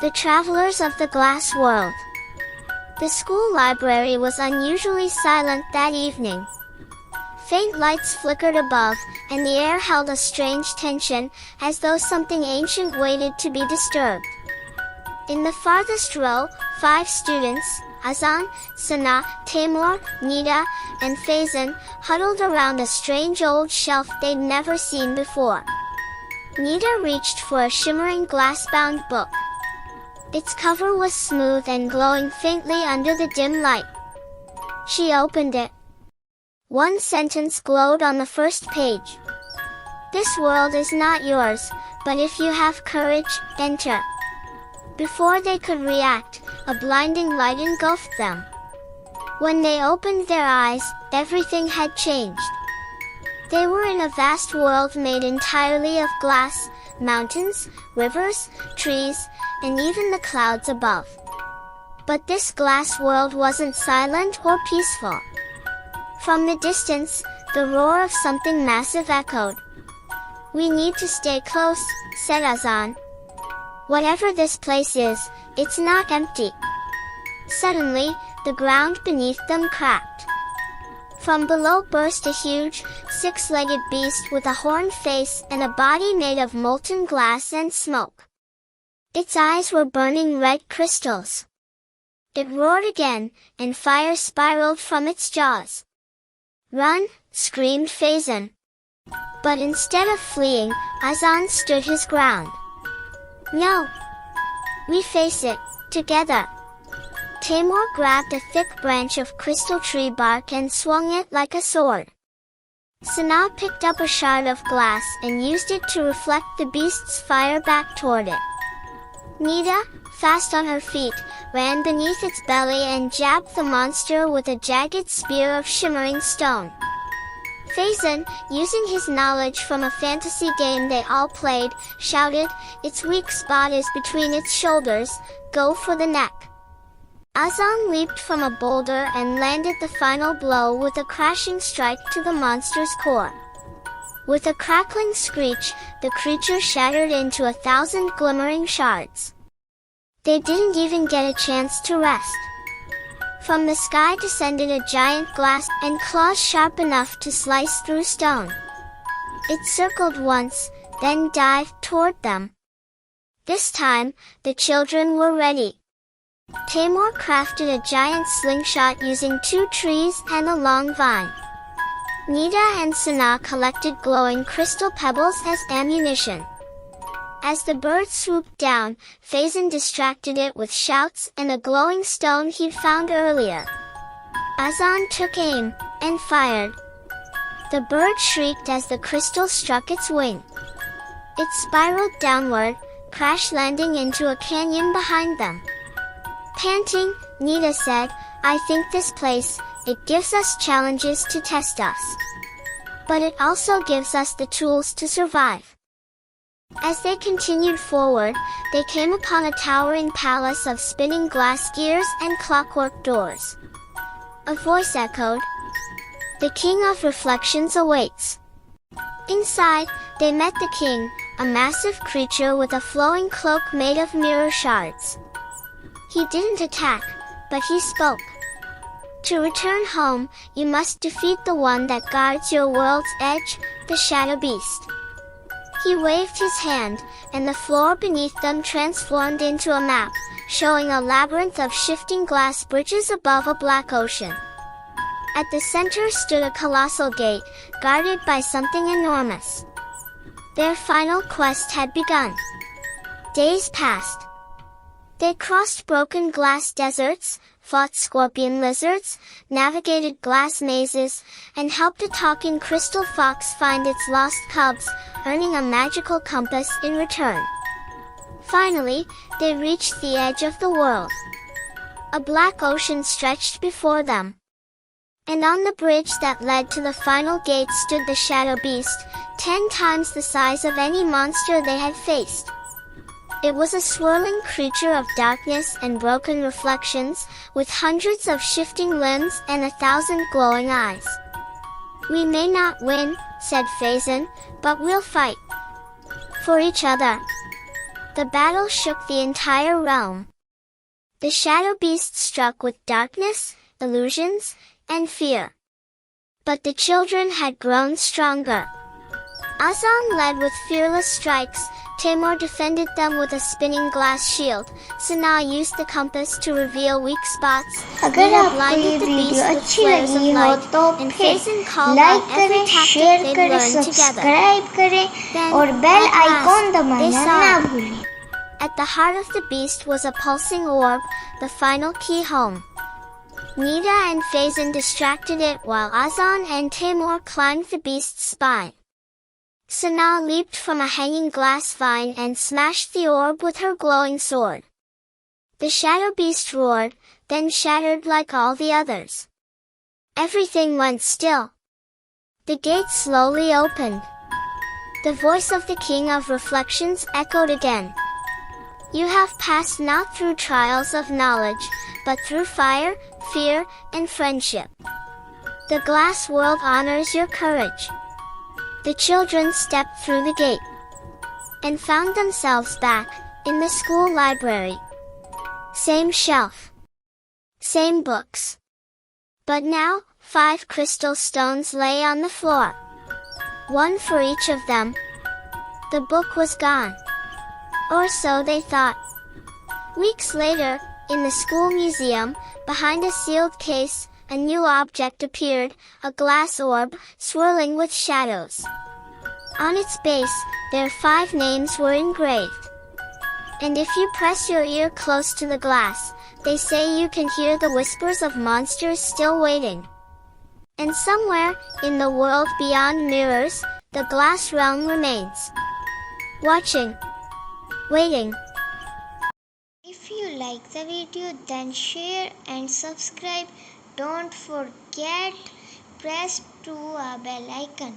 The Travelers of the Glass World. The school library was unusually silent that evening. Faint lights flickered above, and the air held a strange tension, as though something ancient waited to be disturbed. In the farthest row, 5 students, Azan, Sana, Taimur, Nida, and Faizan, huddled around a strange old shelf they'd never seen before. Nida reached for a shimmering glass-bound book. Its cover was smooth and glowing faintly under the dim light. She opened it. One sentence glowed on the first page. "This world is not yours, but if you have courage, enter." Before they could react, a blinding light engulfed them. When they opened their eyes, everything had changed. They were in a vast world made entirely of glass, mountains, rivers, trees, and even the clouds above. But this glass world wasn't silent or peaceful. From the distance, the roar of something massive echoed. "We need to stay close," said Azan. "Whatever this place is, it's not empty." Suddenly, the ground beneath them cracked. From below burst a huge, 6-legged beast with a horned face and a body made of molten glass and smoke. Its eyes were burning red crystals. It roared again, and fire spiraled from its jaws. "Run!" screamed Faizan. But instead of fleeing, Azan stood his ground. "No! We face it, together!" Taimur grabbed a thick branch of crystal tree bark and swung it like a sword. Sana picked up a shard of glass and used it to reflect the beast's fire back toward it. Nida, fast on her feet, ran beneath its belly and jabbed the monster with a jagged spear of shimmering stone. Faizan, using his knowledge from a fantasy game they all played, shouted, "Its weak spot is between its shoulders, go for the neck." Azan leaped from a boulder and landed the final blow with a crashing strike to the monster's core. With a crackling screech, the creature shattered into 1,000 glimmering shards. They didn't even get a chance to rest. From the sky descended a giant glass and claws sharp enough to slice through stone. It circled once, then dived toward them. This time, the children were ready. Taimur crafted a giant slingshot using 2 trees and a long vine. Nida and Sana collected glowing crystal pebbles as ammunition. As the bird swooped down, Faizan distracted it with shouts and a glowing stone he'd found earlier. Azan took aim, and fired. The bird shrieked as the crystal struck its wing. It spiraled downward, crash landing into a canyon behind them. Panting, Nida said, "I think this place, it gives us challenges to test us. But it also gives us the tools to survive." As they continued forward, they came upon a towering palace of spinning glass gears and clockwork doors. A voice echoed, "The King of Reflections awaits." Inside, they met the king, a massive creature with a flowing cloak made of mirror shards. He didn't attack, but he spoke. "To return home, you must defeat the one that guards your world's edge, the Shadow Beast." He waved his hand, and the floor beneath them transformed into a map, showing a labyrinth of shifting glass bridges above a black ocean. At the center stood a colossal gate, guarded by something enormous. Their final quest had begun. Days passed. They crossed broken glass deserts, fought scorpion lizards, navigated glass mazes, and helped a talking crystal fox find its lost cubs, earning a magical compass in return. Finally, they reached the edge of the world. A black ocean stretched before them. And on the bridge that led to the final gate stood the Shadow Beast, 10 times the size of any monster they had faced. It was a swirling creature of darkness and broken reflections, with hundreds of shifting limbs and 1,000 glowing eyes. "We may not win," said Faizan, "but we'll fight. For each other." The battle shook the entire realm. The shadow beast struck with darkness, illusions, and fear. But the children had grown stronger. Azan led with fearless strikes, Timur defended them with a spinning glass shield, Sana used the compass to reveal weak spots, अगर Nina आपको ये blinded the beast video with अच्छी flares of लगी हो light, तो and फिर Faison called like out every करें, tactic share they'd करें, learned together. सब्सक्राइब करें Then, और bell at icon last, they दबाना saw ना it. भूलें। At the heart of the beast was a pulsing orb, the final key home. Nida and Faison distracted it while Azan and Timur climbed the beast's spine. Sana leaped from a hanging glass vine and smashed the orb with her glowing sword. The shadow beast roared, then shattered like all the others. Everything went still. The gate slowly opened. The voice of the King of Reflections echoed again. You have passed not through trials of knowledge, but through fire, fear, and friendship. The glass world honors your courage. The children stepped through the gate and found themselves back in the school library. Same shelf. Same books. But now, 5 crystal stones lay on the floor. One for each of them. The book was gone. Or so they thought. Weeks later, in the school museum, behind a sealed case, a new object appeared, a glass orb, swirling with shadows. On its base, their 5 names were engraved. And if you press your ear close to the glass, they say you can hear the whispers of monsters still waiting. And somewhere, in the world beyond mirrors, the glass realm remains. Watching. Waiting. If you like the video, then share and subscribe. Don't forget press to a bell icon.